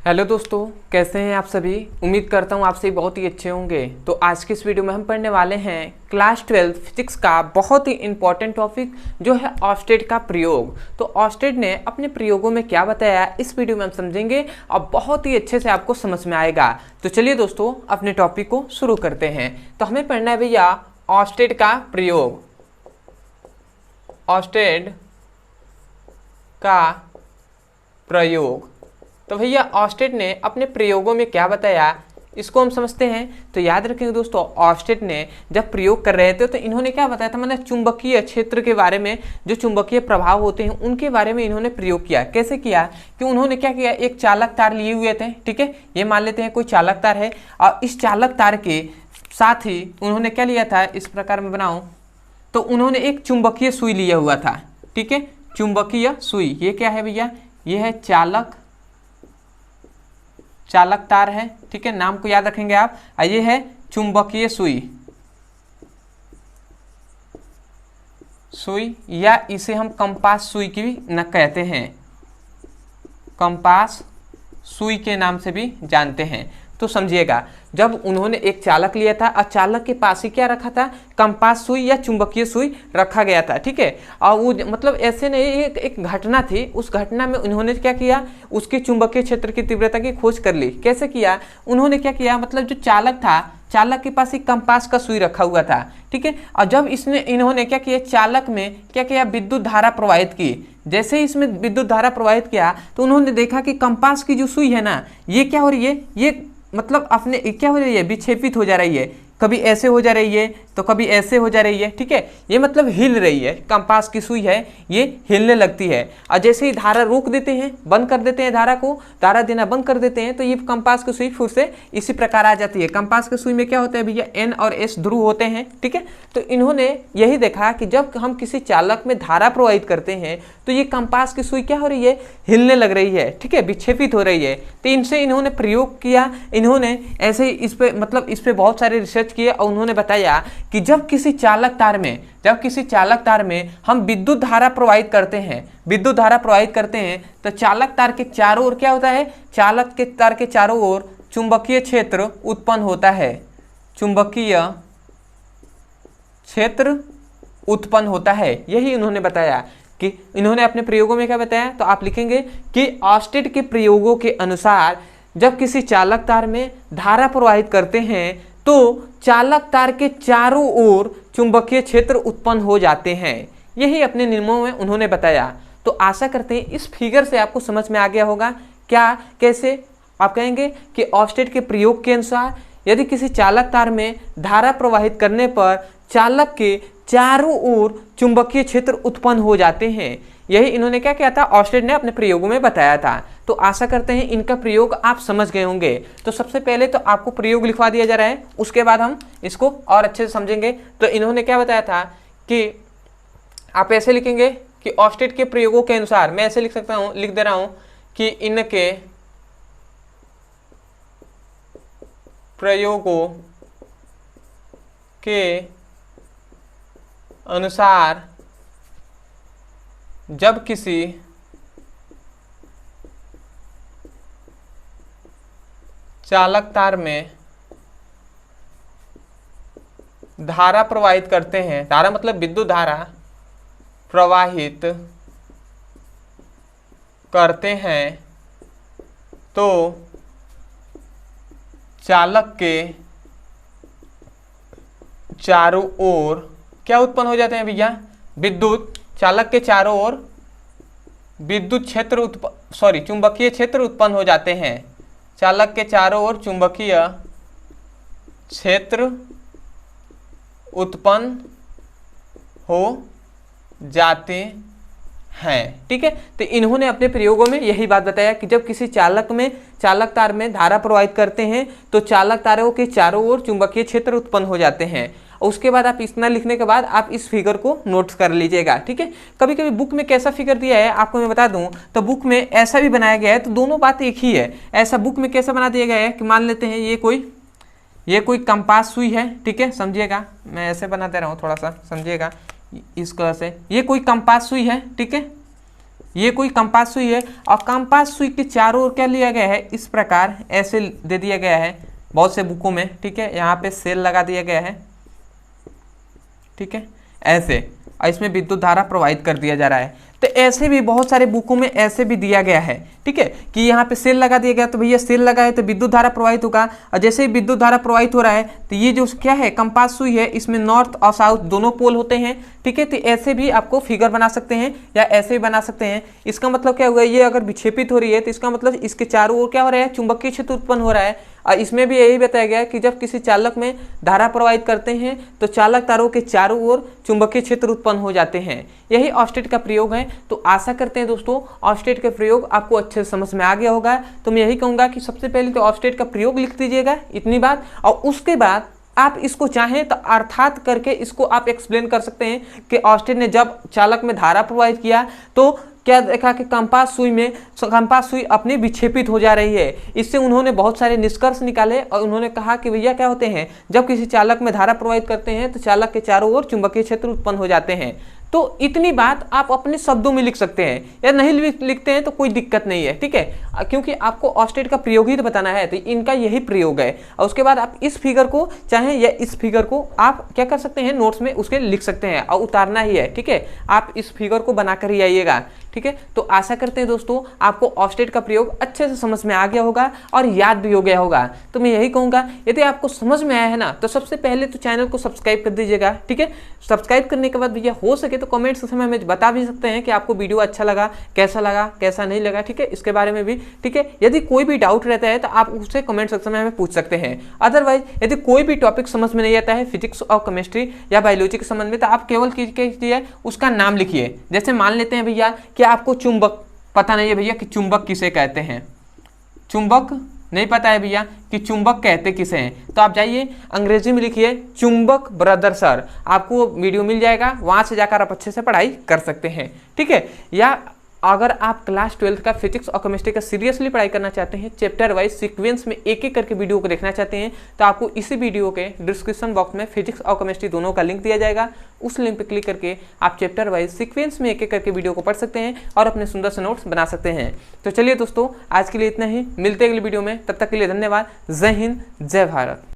Hello दोस्तों, कैसे हैं आप सभी। उम्मीद करता हूँ आप सभी बहुत ही अच्छे होंगे। तो आज के इस वीडियो में हम पढ़ने वाले हैं क्लास 12 फिजिक्स का बहुत ही इंपॉर्टेंट टॉपिक जो है ऑस्टेड का प्रयोग। तो ऑस्टेड ने अपने प्रयोगों में क्या बताया इस वीडियो में हम समझेंगे और बहुत ही अच्छे से आपको समझ में आएगा। तो चलिए दोस्तों अपने टॉपिक को शुरू करते हैं। तो हमें पढ़ना है भैया ऑस्टेड का प्रयोग। ऑस्टेड का प्रयोग। तो भैया ऑस्टेड ने अपने प्रयोगों में क्या बताया इसको हम समझते हैं। तो याद रखेंगे दोस्तों, ऑस्टेड ने जब प्रयोग कर रहे थे तो इन्होंने क्या बताया था, मतलब चुंबकीय क्षेत्र के बारे में, जो चुंबकीय प्रभाव होते हैं उनके बारे में इन्होंने प्रयोग किया। कैसे किया कि उन्होंने क्या किया, एक चालक तार लिए हुए थे, ठीक है, ये मान लेते हैं कोई चालक तार है, और इस चालक तार के साथ ही उन्होंने क्या लिया था, इस प्रकार में बनाऊं तो उन्होंने एक चुंबकीय सुई लिया हुआ था, ठीक है, चुंबकीय सुई। ये क्या है भैया, ये है चालक तार है, ठीक है, नाम को याद रखेंगे आप। ये है चुंबकीय सुई या इसे हम कंपास सुई की भी न कहते हैं, कंपास सुई के नाम से भी जानते हैं। तो समझिएगा, जब उन्होंने एक चालक लिया था और चालक के पास ही क्या रखा था, कंपास सुई या चुंबकीय सुई रखा गया था, ठीक है। और वो मतलब ऐसे नहीं, एक घटना थी, उस घटना में उन्होंने क्या किया, उसके चुंबकीय क्षेत्र की तीव्रता की खोज कर ली। कैसे किया, उन्होंने क्या किया, मतलब जो चालक था, चालक के पास एक कंपास का सुई रखा हुआ था, ठीक है। और जब इन्होंने क्या किया, चालक में क्या किया, विद्युत धारा प्रवाहित की। जैसे ही इसमें विद्युत धारा प्रवाहित किया तो उन्होंने देखा कि कंपास की जो सुई है ना, ये क्या हो रही है, ये मतलब अपने क्या हो रही है, विक्षेपित हो जा रही है। कभी ऐसे हो जा रही है तो कभी ऐसे हो जा रही है, ठीक है, ये मतलब हिल रही है। कंपास की सुई है, ये हिलने लगती है। और जैसे ही धारा रोक देते हैं, बंद कर देते हैं, धारा को धारा देना बंद कर देते हैं, तो ये कंपास की सुई फिर से इसी प्रकार आ जाती है। कंपास की सुई में क्या होता है भैया, N और S ध्रुव होते हैं, ठीक है। तो इन्होंने यही देखा कि जब हम किसी चालक में धारा प्रवाहित करते हैं तो ये कंपास की सुई क्या हो रही है, हिलने लग रही है, ठीक है, विक्षेपित हो रही है। तो इनसे इन्होंने प्रयोग किया, इन्होंने ऐसे इस पे मतलब इस पे बहुत सारे रिसर्च किए और उन्होंने बताया कि जब किसी चालक तार में हम विद्युत धारा प्रवाहित करते हैं, तो चालक तार के चारों ओर क्या होता है, चालक के तार के चारों ओर चुंबकीय क्षेत्र उत्पन्न होता है, चुंबकीय क्षेत्र उत्पन्न होता है। यही उन्होंने बताया कि इन्होंने अपने प्रयोगों में क्या बताया। तो आप लिखेंगे कि ऑस्टेड के प्रयोगों के अनुसार जब किसी चालक तार में धारा प्रवाहित करते हैं तो चालक तार के चारों ओर चुंबकीय क्षेत्र उत्पन्न हो जाते हैं। यही अपने नियमों में उन्होंने बताया। तो आशा करते हैं इस फिगर से आपको समझ में आ गया होगा। क्या, कैसे, आप कहेंगे कि ऑस्टेड के प्रयोग के अनुसार यदि किसी चालक तार में धारा प्रवाहित करने पर चालक के चारों ओर चुंबकीय क्षेत्र उत्पन्न हो जाते हैं। यही इन्होंने क्या किया था, ऑस्टेड ने अपने प्रयोगों में बताया था। तो आशा करते हैं इनका प्रयोग आप समझ गए होंगे। तो सबसे पहले तो आपको प्रयोग लिखवा दिया जा रहा है, उसके बाद हम इसको और अच्छे से समझेंगे। तो इन्होंने क्या बताया था कि आप ऐसे लिखेंगे कि ऑस्टेड के प्रयोगों के अनुसार, मैं ऐसे लिख सकता हूं, लिख दे रहा हूं कि इनके प्रयोगों के अनुसार जब किसी चालक तार में धारा प्रवाहित करते हैं, धारा मतलब विद्युत धारा प्रवाहित करते हैं, तो चालक के चारों ओर क्या उत्पन्न हो जाते हैं भैया, विद्युत, चालक के चारों ओर विद्युत क्षेत्र चुंबकीय क्षेत्र उत्पन्न हो जाते हैं। चालक के चारों ओर चुंबकीय क्षेत्र उत्पन्न हो जाते हैं, ठीक है। तो इन्होंने अपने प्रयोगों में यही बात बताया कि जब किसी चालक तार में धारा प्रवाहित करते हैं तो चालक तारों के चारों ओर चुंबकीय क्षेत्र उत्पन्न हो जाते हैं। उसके बाद आप इतना लिखने के बाद आप इस फिगर को नोट कर लीजिएगा, ठीक है। कभी कभी बुक में कैसा फिगर दिया है आपको मैं बता दूं, तो बुक में ऐसा भी बनाया गया है, तो दोनों बात एक ही है। ऐसा बुक में कैसा बना दिया गया है कि मान लेते हैं ये कोई कंपास सुई है, ठीक है, समझिएगा, मैं ऐसे बना दे रहा हूँ, थोड़ा सा समझिएगा इस कलर से। ये कोई कंपास सुई है, ठीक है, ये कोई कंपास सुई है और कंपास सुई के चारों ओर क्या लिया गया है, इस प्रकार ऐसे दे दिया गया है बहुत से बुकों में, ठीक है। यहाँ पे सेल लगा दिया गया है, ठीक है, ऐसे, और इसमें विद्युत धारा प्रवाहित कर दिया जा रहा है। तो ऐसे भी बहुत सारे बुकों में ऐसे भी दिया गया है, ठीक है, कि यहाँ पे सेल लगा दिया गया, तो भैया सेल लगा है तो विद्युत धारा प्रवाहित होगा, और जैसे ही विद्युत धारा प्रवाहित हो रहा है तो ये जो क्या है कंपास सुई है, इसमें नॉर्थ और साउथ दोनों पोल होते हैं, ठीक है। तो ऐसे भी आपको फिगर बना सकते हैं या ऐसे भी बना सकते हैं। इसका मतलब क्या हुआ, ये अगर विक्षेपित हो रही है तो इसका मतलब इसके चारों ओर क्या हो रहा है, चुंबकीय क्षेत्र उत्पन्न हो रहा है। और इसमें भी यही बताया गया है कि जब किसी चालक में धारा प्रवाहित करते हैं तो चालक तारों के चारों ओर चुंबकीय क्षेत्र उत्पन्न हो जाते हैं। यही ऑस्टेट का प्रयोग है। तो आशा करते हैं दोस्तों ऑस्टेट का प्रयोग आपको अच्छे से समझ में आ गया होगा। तो मैं यही कहूँगा कि सबसे पहले तो ऑस्टेट का प्रयोग लिख दीजिएगा इतनी बात, और उसके बाद आप इसको चाहें तो अर्थात करके इसको आप एक्सप्लेन कर सकते हैं कि ऑस्टेट ने जब चालक में धारा प्रवाहित किया तो क्या देखा कि कंपास सुई अपनी विक्षेपित हो जा रही है। इससे उन्होंने बहुत सारे निष्कर्ष निकाले और उन्होंने कहा कि भैया क्या होते हैं, जब किसी चालक में धारा प्रवाहित करते हैं तो चालक के चारों ओर चुंबकीय क्षेत्र उत्पन्न हो जाते हैं। तो इतनी बात आप अपने शब्दों में लिख सकते हैं, या नहीं लिखते हैं तो कोई दिक्कत नहीं है, ठीक है, क्योंकि आपको ऑस्टेट का प्रयोग ही तो बताना है, तो इनका यही प्रयोग है। और उसके बाद आप इस फिगर को चाहे या इस फिगर को आप क्या कर सकते हैं, नोट्स में उसके लिख सकते हैं और उतारना ही है, ठीक है। आप इस फिगर को बनाकर ही आइएगा, ठीक है। तो आशा करते हैं दोस्तों आपको ऑस्टेट का प्रयोग अच्छे से समझ में आ गया होगा और याद भी हो गया होगा। तो मैं यही कहूँगा यदि आपको समझ में आया है ना, तो सबसे पहले तो चैनल को सब्सक्राइब कर दीजिएगा, ठीक है। सब्सक्राइब करने के बाद भैया हो सके तो कमेंट्स के समय हमें बता भी सकते हैं कि आपको वीडियो अच्छा लगा, कैसा नहीं लगा, ठीक है, इसके बारे में भी, ठीक है। यदि कोई भी डाउट रहता है तो आप उससे कमेंट सेक्शन में हमें पूछ सकते हैं। अदरवाइज यदि कोई भी टॉपिक समझ में नहीं आता है फिजिक्स और केमिस्ट्री या बायोलॉजी के संबंध में, तो आप केवल कीजिए उसका नाम लिखिए। जैसे मान लेते हैं भैया कि आपको चुंबक पता नहीं है भैया कि चुंबक किसे कहते हैं, चुंबक नहीं पता है भैया कि चुंबक कहते किसे हैं, तो आप जाइए अंग्रेजी में लिखिए चुंबक ब्रदर सर, आपको वीडियो मिल जाएगा, वहाँ से जाकर आप अच्छे से पढ़ाई कर सकते हैं, ठीक है। या अगर आप क्लास 12 का फिजिक्स और केमिस्ट्री का सीरियसली पढ़ाई करना चाहते हैं, चैप्टर वाइज सीक्वेंस में एक एक करके वीडियो को देखना चाहते हैं, तो आपको इसी वीडियो के डिस्क्रिप्शन बॉक्स में फिजिक्स और केमिस्ट्री दोनों का लिंक दिया जाएगा। उस लिंक पर क्लिक करके आप चैप्टर वाइज सीक्वेंस में एक एक करके वीडियो को पढ़ सकते हैं और अपने सुंदर से नोट्स बना सकते हैं। तो चलिए दोस्तों आज के लिए इतना ही, मिलते हैं अगली वीडियो में, तब तक के लिए धन्यवाद। जय हिंद, जय भारत।